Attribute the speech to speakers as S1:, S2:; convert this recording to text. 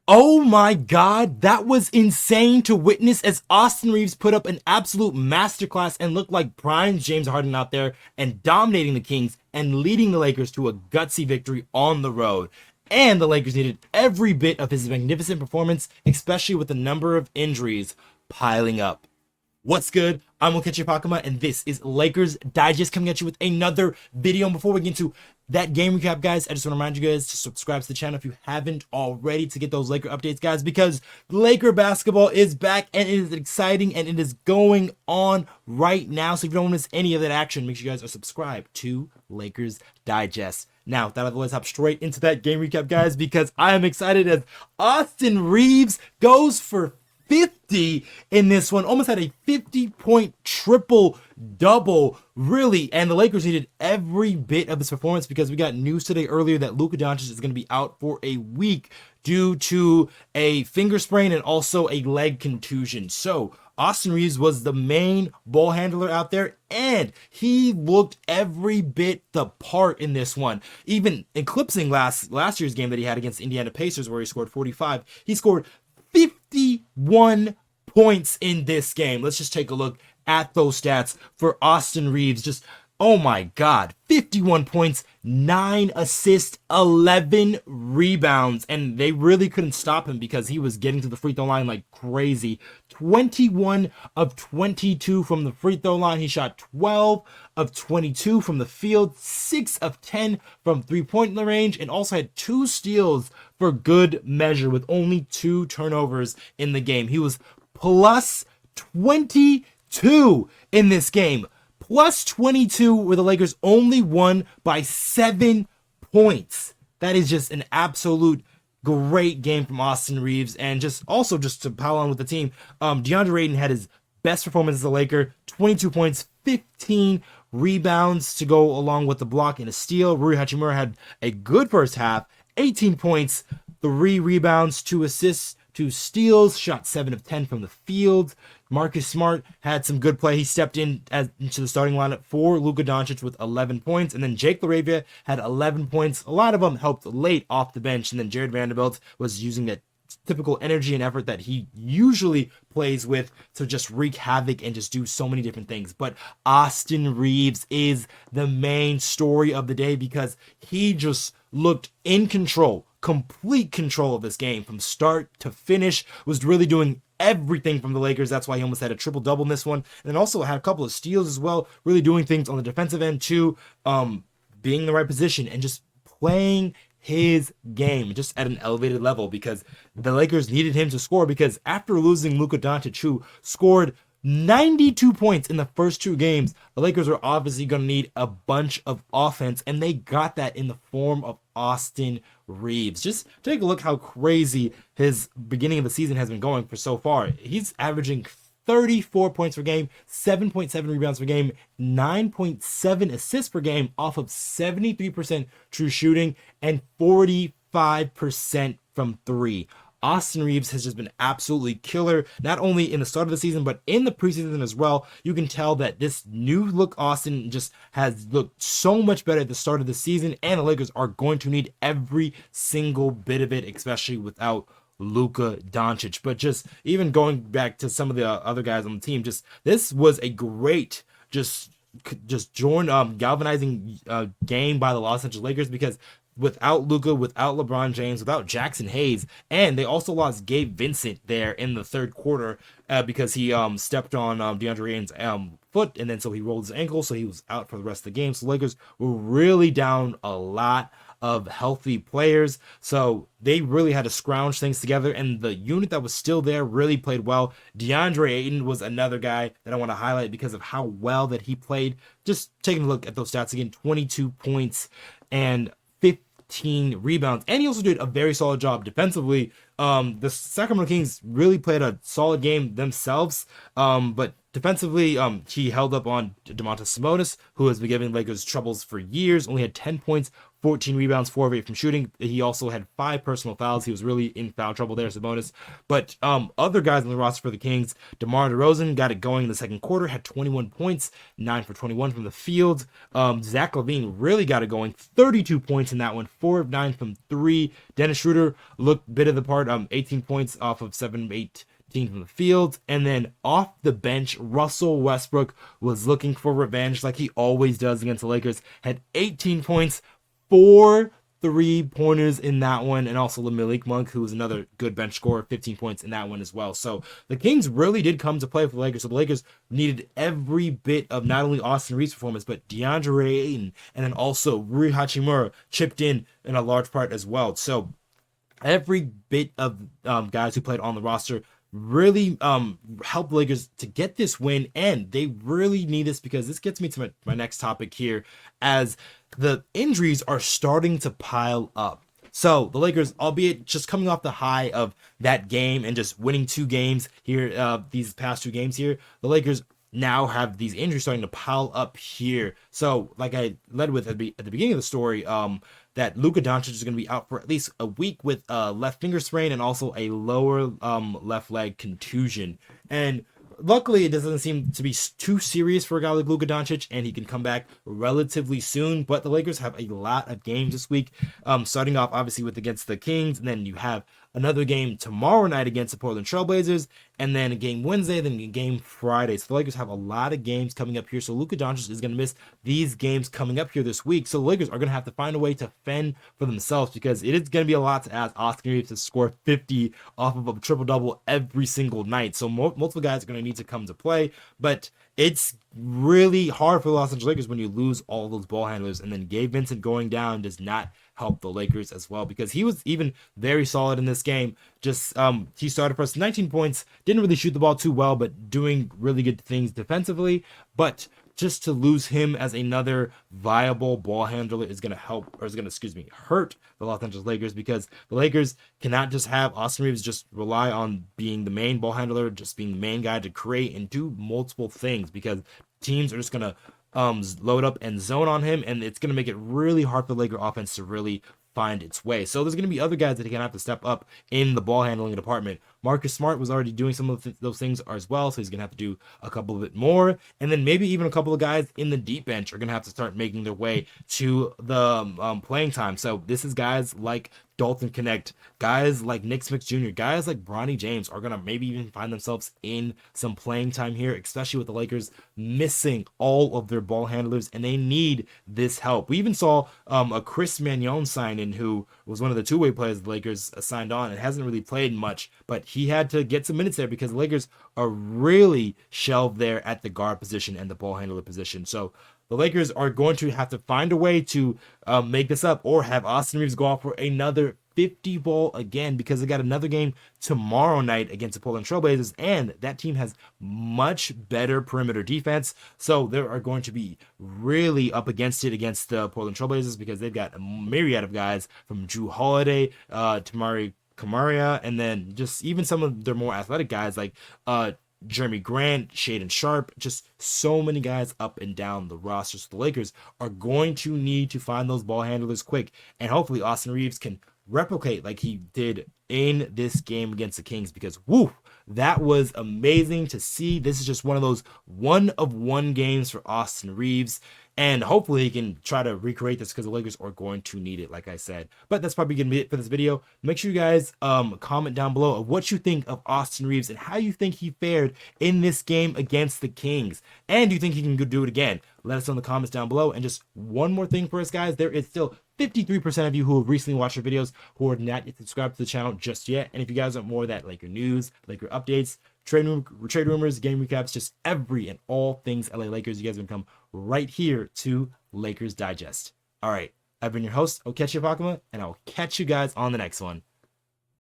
S1: Oh my god, that was insane to witness as Austin Reaves put up an absolute masterclass and looked like prime James Harden out there and dominating the Kings and leading the Lakers to a gutsy victory on the road. And the Lakers needed every bit of his magnificent performance, especially with the number of injuries piling up. What's good? I'm Okechi Apakama, and this is Lakers Digest coming at you with another video. And before we get into that game recap, guys, I just want to remind you guys to subscribe to the channel if you haven't already to get those Laker updates, guys, because Laker basketball is back and it is exciting and it is going on right now. So if you don't miss any of that action, make sure you guys are subscribed to Lakers Digest. Now, without other words, hop straight into that game recap, guys, because I am excited as Austin Reaves goes for 50 in this one, almost had a 50-point triple double, really. And the Lakers needed every bit of this performance because we got news today earlier that Luka Doncic is going to be out for a week due to a finger sprain and also a leg contusion. So Austin Reaves was the main ball handler out there, and he looked every bit the part in this one, even eclipsing last year's game that he had against Indiana Pacers where he scored 45. He scored 51 points in this game. Let's just take a look at those stats for Austin Reaves. Just, oh my God, 51 points, 9 assists, 11 rebounds, and they really couldn't stop him because he was getting to the free throw line like crazy. 21 of 22 from the free throw line. He shot 12 of 22 from the field, 6 of 10 from three-point range, and also had 2 steals for good measure with only 2 turnovers in the game. He was plus 22 in this game. Plus 22 where the Lakers only won by 7 points. That is just an absolute great game from Austin Reaves. And just to pile on with the team, DeAndre Ayton had his best performance as a Laker. 22 points, 15 rebounds to go along with the block and a steal. Hachimura had a good first half. 18 points, 3 rebounds, 2 assists, 2 steals, shot 7 of 10 from the field. Marcus Smart had some good play. He stepped into the starting lineup for Luka Doncic with 11 points. And then Jake LaRavia had 11 points. A lot of them helped late off the bench. And then Jared Vanderbilt was using that typical energy and effort that he usually plays with to just wreak havoc and just do so many different things. But Austin Reaves is the main story of the day because he just looked in control, complete control of this game from start to finish, was really doing everything from the Lakers. That's why he almost had a triple-double in this one. And then also had a couple of steals as well, really doing things on the defensive end too, being in the right position and just playing his game just at an elevated level because the Lakers needed him to score because after losing Luka Doncic, who scored 92 points in the first 2 games, the Lakers are obviously going to need a bunch of offense, and they got that in the form of Austin Reaves. Just take a look how crazy his beginning of the season has been going for so far. He's averaging 34 points per game, 7.7 rebounds per game, 9.7 assists per game off of 73% true shooting and 45% from 3. Austin Reaves has just been absolutely killer, not only in the start of the season, but in the preseason as well. You can tell that this new look Austin just has looked so much better at the start of the season, and the Lakers are going to need every single bit of it, especially without Luka Doncic. But just even going back to some of the other guys on the team, just this was a great galvanizing game by the Los Angeles Lakers because without Luka, without LeBron James, without Jackson Hayes, and they also lost Gabe Vincent there in the third quarter because he stepped on DeAndre Ayton's foot, and then so he rolled his ankle, so he was out for the rest of the game. So the Lakers were really down a lot of healthy players, so they really had to scrounge things together, and the unit that was still there really played well. DeAndre Ayton was another guy that I want to highlight because of how well that he played. Just taking a look at those stats again, 22 points and 15 rebounds, and he also did a very solid job defensively. The Sacramento Kings really played a solid game themselves, but defensively, he held up on Domantas Sabonis, who has been giving Lakers troubles for years. Only had 10 points, 14 rebounds, 4 of 8 from shooting. He also had 5 personal fouls. He was really in foul trouble there as a bonus. But other guys on the roster for the Kings, DeMar DeRozan got it going in the second quarter, had 21 points, 9 for 21 from the field. Zach LaVine really got it going, 32 points in that one, 4 of 9 from 3. Dennis Schroeder looked bit of the part, 18 points off of 7 of 8 from the field. And then off the bench, Russell Westbrook was looking for revenge like he always does against the Lakers, had 18 points, 4 3-pointers in that one, and also Malik Monk, who was another good bench scorer, 15 points in that one as well. So the Kings really did come to play for the Lakers. So the Lakers needed every bit of not only Austin Reaves' performance, but DeAndre Ayton, and then also Rui Hachimura chipped in a large part as well. So every bit of guys who played on the roster really helped the Lakers to get this win, and they really need this because this gets me to my next topic here, as the injuries are starting to pile up. So the Lakers, albeit just coming off the high of that game and just winning 2 games here, these past 2 games here, the Lakers now have these injuries starting to pile up here. So like I led with at the beginning of the story, that Luka Doncic is going to be out for at least a week with a left finger sprain and also a lower left leg contusion. And luckily, it doesn't seem to be too serious for a guy like Luka Doncic, and he can come back relatively soon. But the Lakers have a lot of games this week, starting off obviously with against the Kings, and then you have another game tomorrow night against the Portland Trailblazers, and then a game Wednesday, then a game Friday. So the Lakers have a lot of games coming up here. So Luka Doncic is going to miss these games coming up here this week. So the Lakers are going to have to find a way to fend for themselves, because it is going to be a lot to ask Austin Reaves to score 50 off of a triple-double every single night. So multiple guys are going to need to come to play, but it's really hard for the Los Angeles Lakers when you lose all those ball handlers, and then Gabe Vincent going down does not help the Lakers as well, because he was even very solid in this game. Just he started for us 19 points, didn't really shoot the ball too well, but doing really good things defensively. But just to lose him as another viable ball handler is going to hurt the Los Angeles Lakers, because the Lakers cannot just have Austin Reaves just rely on being the main ball handler, just being the main guy to create and do multiple things, because teams are just going to load up and zone on him, and it's going to make it really hard for the Laker offense to really find its way. So there's going to be other guys that are going to have to step up in the ball handling department. Marcus Smart was already doing some of those things as well, so he's going to have to do a couple of it more. And then maybe even a couple of guys in the deep bench are going to have to start making their way to the playing time. So this is guys like Dalton Knecht, guys like Nick Smith Jr., guys like Bronny James are going to maybe even find themselves in some playing time here, especially with the Lakers missing all of their ball handlers, and they need this help. We even saw a Chris Magnon sign in, who was one of the two-way players the Lakers signed on and hasn't really played much, but he had to get some minutes there because the Lakers are really shelved there at the guard position and the ball handler position. So the Lakers are going to have to find a way to make this up, or have Austin Reaves go off for another 50 ball again, because they got another game tomorrow night against the Portland Trailblazers, and that team has much better perimeter defense. So they are going to be really up against it against the Portland Trailblazers, because they've got a myriad of guys from Drew Holiday, Tamari Kamaria, and then just even some of their more athletic guys like Jeremy Grant, Shaden Sharp, just so many guys up and down the roster. So the Lakers are going to need to find those ball handlers quick, and hopefully Austin Reaves can replicate like he did in this game against the Kings, because woo, that was amazing to see. This is just one of those one-of-one games for Austin Reaves, and hopefully he can try to recreate this, because the Lakers are going to need it, like I said. But that's probably going to be it for this video. Make sure you guys comment down below of what you think of Austin Reaves and how you think he fared in this game against the Kings. And do you think he can do it again? Let us know in the comments down below. And just one more thing for us, guys. There is still 53% of you who have recently watched our videos who are not yet subscribed to the channel just yet. And if you guys want more of that Laker news, Laker updates, trade rumors, game recaps, just every and all things LA Lakers, you guys can come right here to Lakers Digest. All right, I've been your host, Okechi Apakama, and I'll catch you guys on the next one.